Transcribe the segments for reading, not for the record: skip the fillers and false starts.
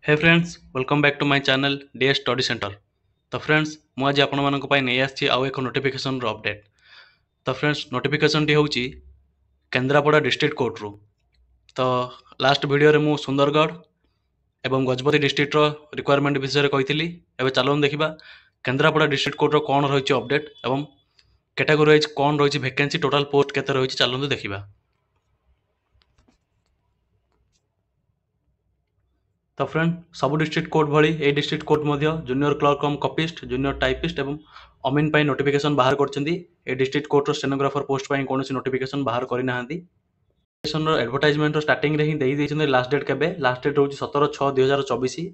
Hey friends welcome back to my channel DS study centre. तो friends मु आज आपण मानक पई नै आछि आउ एक नोटिफिकेशन रो अपडेट। तो फ्रेंड्स नोटिफिकेशन टी होउची केंद्रापड़ा डिस्ट्रिक्ट कोर्ट रो। तो लास्ट वीडियो रे मु सुंदरगढ़ एवं गजपति डिस्ट्रिक्ट रो रिक्वायरमेंट विषय रे कहितली। एबे चलोन देखिबा केंद्रापड़ा डिस्ट्रिक्ट कोर्ट रो कोन रहिछि अपडेट एवं कैटेगरी वाइज कोन रहिछि वैकेंसी टोटल पोस्ट केते रहिछि चलोन देखिबा। तो फ्रेंड सब डिस्ट्रिक्ट कोर्ट भली ए डिस्ट्रिक्ट कोर्ट मध्य junior clerk cum copyist junior typist एवं अमीन पाई नोटिफिकेशन बाहर करछंती। ए डिस्ट्रिक्ट कोर्ट रो स्टेनोग्राफर पोस्ट पाई कोनोसी नोटिफिकेशन बाहर करि नाहंती। नोटिफिकेशन रो एडवर्टाइजमेंट रो स्टार्टिंग रे ही देई दैछन्ते। लास्ट डेट केबे लास्ट डेट होची 17/6/2024।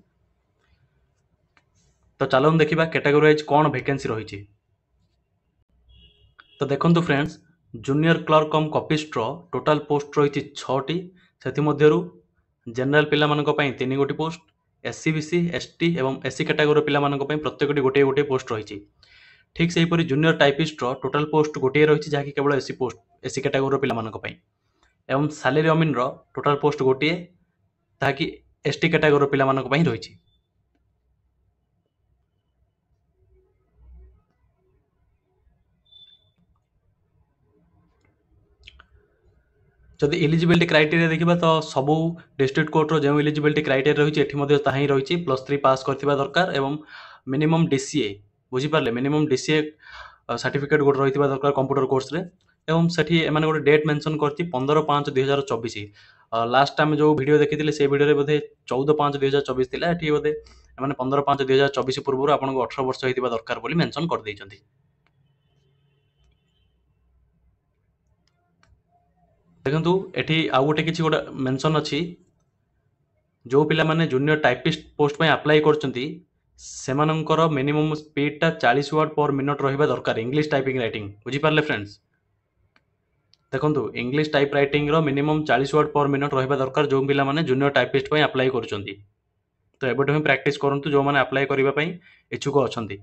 तो चलोन देखिबा कैटेगरी वाइज कोन वैकेंसी रहिछि। तो देखंतु फ्रेंड्स जूनियर क्लर्क कम कपिस्ट रो टोटल पोस्ट रहिछि 6 टी। सेथि मध्यरु जनरल पिला मानक पई 3 गोटी पोस्ट, एससी बीसी एसटी एवं एससी कैटेगरी पिला मानक पई प्रत्येकटी गोटे गोटे पोस्ट रहिछि। ठीक सेही परि जूनियर टाइपिस्ट रो टोटल पोस्ट गोटे रहिछि जाकि केवल एससी पोस्ट एससी कैटेगरी पिला मानक पई एवं सैलरी अमीन रो टोटल पोस्ट गोटे ताकि एसटी कैटेगरी पिला मानक पई रहिछि। जदि एलिजिबिलिटी क्राइटेरिया देखिबा तो सबु डिस्ट्रिक्ट कोर्ट रो जो एलिजिबिलिटी क्राइटेरिया रहिछि एठी मध्ये ताही रहिछि +3 पास करथिबा दरकार एवं मिनिमम डीसीए बुझी पारले मिनिमम डीसीए सर्टिफिकेट गोट रहिथिबा दरकार कंप्यूटर कोर्स रे। एवं सेठी एमाने गोटे डेट मेंशन करछि 15/5/2024। लास्ट टाइम जो वीडियो देखिथिले से वीडियो रे बोधे 14/5/2024 थिला। एठी बोधे एमाने 15/5/2024 पूर्व आपनको 18 वर्ष हेतिबा दरकार बोली मेंशन कर दैछन्ती। देखंतु एठी आउ गोटे किछि गोटे मेंशन अछि जो पिला माने जूनियर टाइपिस्ट पोस्ट में अप्लाई करचंती सेमानंकर मिनिमम स्पीड टा 40 वर्ड पर मिनट रहिबा दरकार इंग्लिश टाइपिंग राइटिंग बुझी पारले फ्रेंड्स। देखंतु इंग्लिश टाइप राइटिंग रो मिनिमम 40 वर्ड पर मिनट रहिबा दरकार जो पिला माने जूनियर टाइपिस्ट पई अप्लाई करचंती। तो एबेटो हम प्रैक्टिस करंतु जो माने अप्लाई करिबा पई इच्छुक अछंती।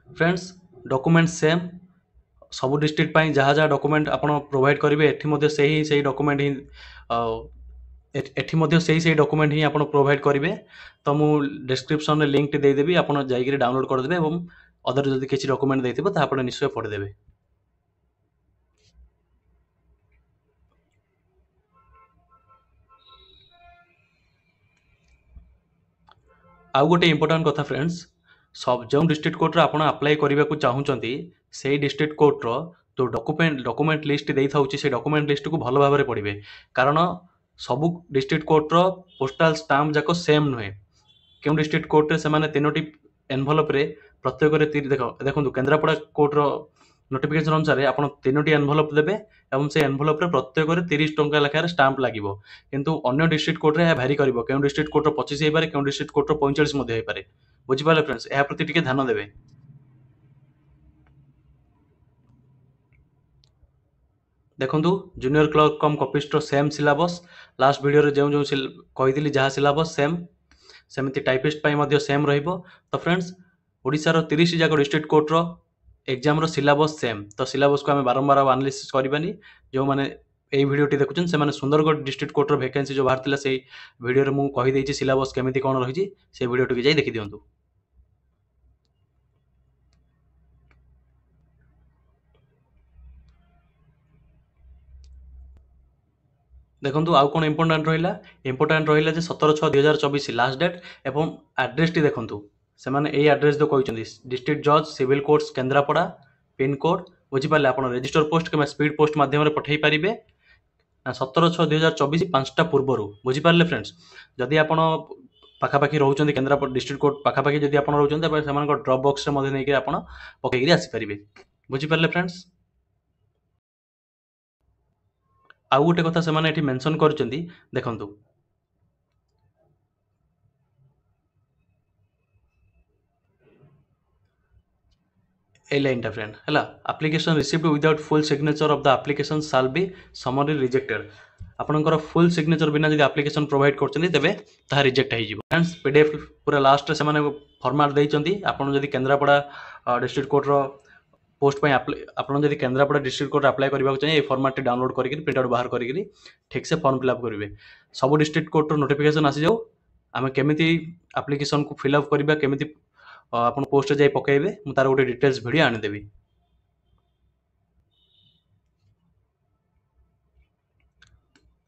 फ्रेंड्स डॉक्यूमेंट सेम सब डिस्ट्रिक्ट पाई जहाँ जहाँ डॉक्यूमेंट आपण प्रोवाइड करेंगे एठी मध्य सही डॉक्यूमेंट ही एठी मध्य सही डॉक्यूमेंट ही आपण प्रोवाइड करेंगे। तो मु डिस्क्रिप्शन में लिंक दे देबी आपण जाइकरी डाउनलोड कर देबे एवं अदर जदि किछि डॉक्यूमेंट देथिबो ता आपण निश्चय पढि देबे। आउ गोटे इंपोर्टेंट कथा फ्रेंड्स सब जो डिस्ट्रिक्ट कोर्ट रे आपण अप्लाई करबा को चाहूचंती से डिस्ट्रिक्ट कोर्ट रो तो डॉक्यूमेंट लिस्ट देई थाउची से डॉक्यूमेंट लिस्ट को भलो भाबरे पढिबे। कारण सबु डिस्ट्रिक्ट कोर्ट रो पोस्टल स्टाम्प जाको सेम नुहे। केउ डिस्ट्रिक्ट कोर्ट रे से माने तीनोटी एनवलप रे प्रत्येक रे देखंतु केंद्रापड़ा कोर्ट रो नोटिफिकेशन अनुसार आपण तीनोटी एनवलप देबे एवं से एनवलप रे प्रत्येक रे 30 टंका लेखार स्टाम्प लागिवो। किंतु अन्य डिस्ट्रिक्ट कोर्ट रे भारी करिवो केउ डिस्ट्रिक्ट कोर्ट रो 25 हे पारे केउ डिस्ट्रिक्ट कोर्ट रो 45 मध्ये हे पारे बुझि पाले फ्रेंड्स। एहा प्रति टिके ध्यान देबे। देखंतु जूनियर क्लर्क कम कपिस्ट रो सेम सिलेबस लास्ट वीडियो रे जो कहिदिली जहा सिलेबस सेम सेमति टाइपिस्ट पाई मध्ये सेम रहिबो। तो फ्रेंड्स ओडिसा रो 30 जाको डिस्ट्रिक्ट कोर्ट रो एग्जाम रो सिलेबस सेम। तो सिलेबस को हमें बारंबार एनालिसिस करबानी जो माने ए वीडियो टी देखुछन से माने सुंदरगढ़ डिस्ट्रिक्ट कोर्ट रो वैकेंसी जो बाहर थिला से वीडियो रे मु कहि देछि सिलेबस केमिति कोन रहिछि से वीडियो टी जाई देखि दियंतु। देखंतु आउ कोन इंपोर्टेंट रहिला जे 17/6/2024 लास्ट डेट एवं एड्रेस टी देखंतु से माने ए एड्रेस दो कहिचंदी डिस्ट्रिक्ट जज civil courts Kendrapara pin code बुझी पाले आपण रजिस्टर पोस्ट के स्पीड पोस्ट माध्यम रे पठेई परिबे 17/6/2024 5टा पूर्वरु बुझी पाले फ्रेंड्स। जदि आपण पाखापाखी रहउचंदी केंद्रापड़ा डिस्ट्रिक्ट कोर्ट पाखापाखी जदि आपण रहउचंदी तबे सेमान को ड्रॉप बॉक्स रे मध्ये नै कि आपण पकेगिरी आसी परिबे बुझी पाले फ्रेंड्स। आउ गोटे कथा से माने एठी मेंशन करचंदी देखंतु ए लाइन टा फ्रेंड हला application received without full signature of the application shall be summary rejected. आपनकर फुल सिग्नेचर बिना जदि एप्लिकेशन प्रोवाइड करचंदी तबे ता रिजेक्ट हो जिवो। फ्रेंड्स पीडीएफ पूरा लास्ट रे से माने फॉर्मेट दैचंदी आपण जदि केंद्रापड़ा डिस्ट्रिक्ट कोर्ट रो पोस्ट आपन जदि केन्द्रापड़ा डिस्ट्रिक्ट कोर्ट अप्लाई करने चाहिए ये फॉर्मेट डाउनलोड करके प्रिंट आउट बाहर करके ठीक से फॉर्म फिलअप करेंगे। सब डिस्ट्रिक्ट कोर्ट नोटिफिकेशन आसी जाऊ आम केमी आप्लिकेसन को फिलअप करवा केमी आप पोस्ट जाए पकेबे मुझे तार गोटे डिटेल्स वीडियो आनीदेवी।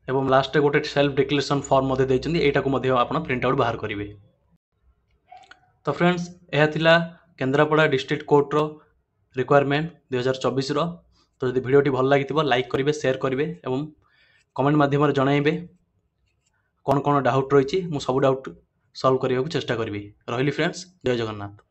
एवं लास्ट गोटे सेल्फ डिक्लेरेशन फॉर्म यहाँ को आप प्रिंट आउट बाहर करेंगे। तो फ्रेंड्स यह थिला केन्द्रापड़ा डिस्ट्रिक्ट कोर्टर रिक्वायरमेंट 2024 तो जब वीडियो भल लगी लाइक करेंगे शेयर करेंगे और कमेंट माध्यम जनइबे कौन कौन डाउट रही सब डाउट सॉल्व करने को चेष्टा करी। रही फ्रेंड्स, जय जगन्नाथ।